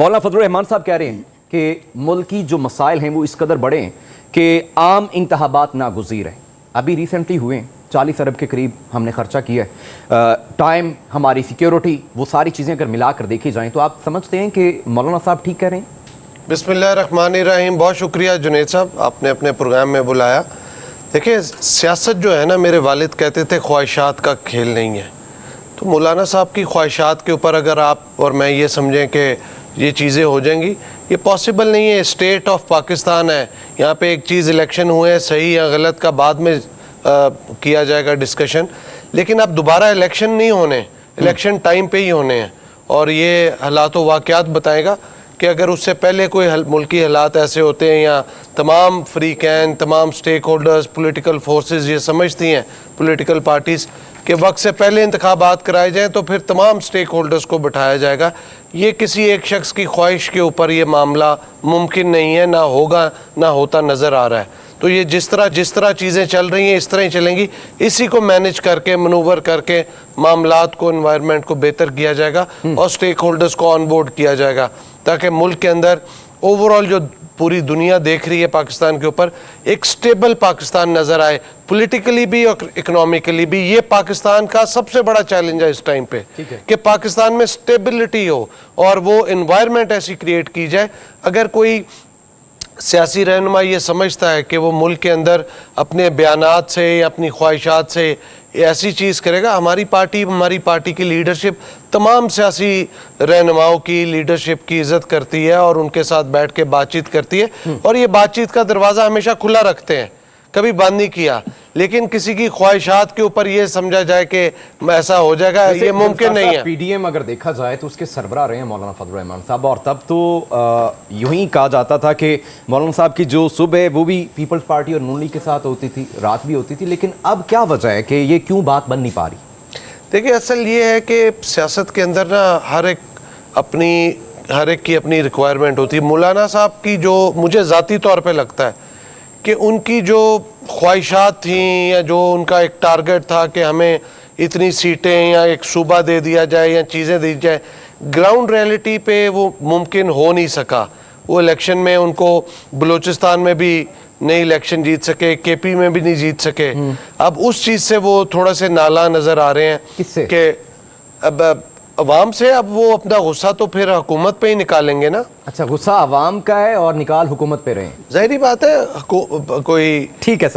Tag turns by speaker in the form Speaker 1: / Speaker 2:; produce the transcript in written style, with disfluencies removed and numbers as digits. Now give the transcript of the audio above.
Speaker 1: مولانا فضل الرحمان صاحب کہہ رہے ہیں کہ ملک کی جو مسائل ہیں وہ اس قدر بڑے ہیں کہ عام انتخابات ناگزیر ہیں. ابھی ریسنٹلی ہوئے ہیں, 40 ارب کے قریب ہم نے خرچہ کیا ہے. ٹائم, ہماری سیکیورٹی, وہ ساری چیزیں اگر ملا کر دیکھی جائیں تو آپ سمجھتے ہیں کہ مولانا صاحب ٹھیک کہہ رہے ہیں؟
Speaker 2: بسم اللہ الرحمن الرحیم. بہت شکریہ جنید صاحب, آپ نے اپنے پروگرام میں بلایا. دیکھیں, سیاست جو ہے نا, میرے والد کہتے تھے خواہشات کا کھیل نہیں ہے. تو مولانا صاحب کی خواہشات کے اوپر اگر آپ اور میں یہ سمجھیں کہ یہ چیزیں ہو جائیں گی, یہ پاسبل نہیں ہے. اسٹیٹ آف پاکستان ہے, یہاں پہ ایک چیز الیکشن ہوئے ہیں, صحیح یا غلط کا بعد میں کیا جائے گا ڈسکشن, لیکن اب دوبارہ الیکشن نہیں ہونے, الیکشن ٹائم پہ ہی ہونے ہیں. اور یہ حالات و واقعات بتائے گا کہ اگر اس سے پہلے کوئی ملکی حالات ایسے ہوتے ہیں یا تمام فریقین, تمام سٹیک ہولڈرز, پولیٹیکل فورسز یہ سمجھتی ہیں, پولیٹیکل پارٹیز, کہ وقت سے پہلے انتخابات کرائے جائیں تو پھر تمام سٹیک ہولڈرز کو بٹھایا جائے گا. یہ کسی ایک شخص کی خواہش کے اوپر یہ معاملہ ممکن نہیں ہے, نہ ہوگا نہ ہوتا نظر آ رہا ہے. تو یہ جس طرح چیزیں چل رہی ہیں اس طرح ہی چلیں گی. اسی کو مینج کر کے, منور کر کے معاملات کو, انوائرمنٹ کو بہتر کیا جائے گا اور سٹیک ہولڈرز کو آن بورڈ کیا جائے گا, تاکہ ملک کے اندر اوورال جو پوری دنیا دیکھ رہی ہے پاکستان کے اوپر, ایک سٹیبل پاکستان نظر آئے, پولیٹیکلی بھی اور اکنامکلی بھی. یہ پاکستان کا سب سے بڑا چیلنج ہے اس ٹائم پہ, کہ پاکستان میں سٹیبلٹی ہو اور وہ انوائرمنٹ ایسی کریٹ کی جائے. اگر کوئی سیاسی رہنما یہ سمجھتا ہے کہ وہ ملک کے اندر اپنے بیانات سے یا اپنی خواہشات سے ایسی چیز کرے گا, ہماری پارٹی کی لیڈرشپ تمام سیاسی رہنماؤں کی لیڈرشپ کی عزت کرتی ہے اور ان کے ساتھ بیٹھ کے بات چیت کرتی ہے, اور یہ بات چیت کا دروازہ ہمیشہ کھلا رکھتے ہیں, کبھی بند نہیں کیا. لیکن کسی کی خواہشات کے اوپر یہ سمجھا جائے کہ ایسا ہو جائے گا, یہ ممکن نہیں ہے.
Speaker 1: پی ڈی ایم اگر دیکھا جائے تو اس کے سربراہ رہے ہیں مولانا فضل الرحمان صاحب, اور تب تو یوں ہی کہا جاتا تھا کہ مولانا صاحب کی جو صبح ہے وہ بھی پیپلز پارٹی اور نون لیگ کے ساتھ ہوتی تھی, رات بھی ہوتی تھی. لیکن اب کیا وجہ ہے کہ یہ کیوں بات بن نہیں پا رہی؟
Speaker 2: دیکھیں, اصل یہ ہے کہ سیاست کے اندر نا ہر ایک کی اپنی ریکوائرمنٹ ہوتی ہے. مولانا صاحب کی جو مجھے ذاتی طور پہ لگتا ہے کہ ان کی جو خواہشات تھیں یا جو ان کا ایک ٹارگٹ تھا کہ ہمیں اتنی سیٹیں یا ایک صوبہ دے دیا جائے یا چیزیں دی جائے, گراؤنڈ ریئلٹی پہ وہ ممکن ہو نہیں سکا. وہ الیکشن میں ان کو بلوچستان میں بھی نہیں الیکشن جیت سکے, کے پی میں بھی نہیں جیت سکے. اب اس چیز سے وہ تھوڑا سے نالاں نظر آ رہے ہیں.
Speaker 1: کس سے؟
Speaker 2: کہ اب عوام سے. اب وہ اپنا غصہ تو پھر حکومت پہ ہی نکالیں گے نا.
Speaker 1: اچھا, غصہ عوام کا ہے اور نکال حکومت پہ رہے ہیں.
Speaker 2: ظاہری بات ہے, کوئی
Speaker 1: ٹھیک ہے سر.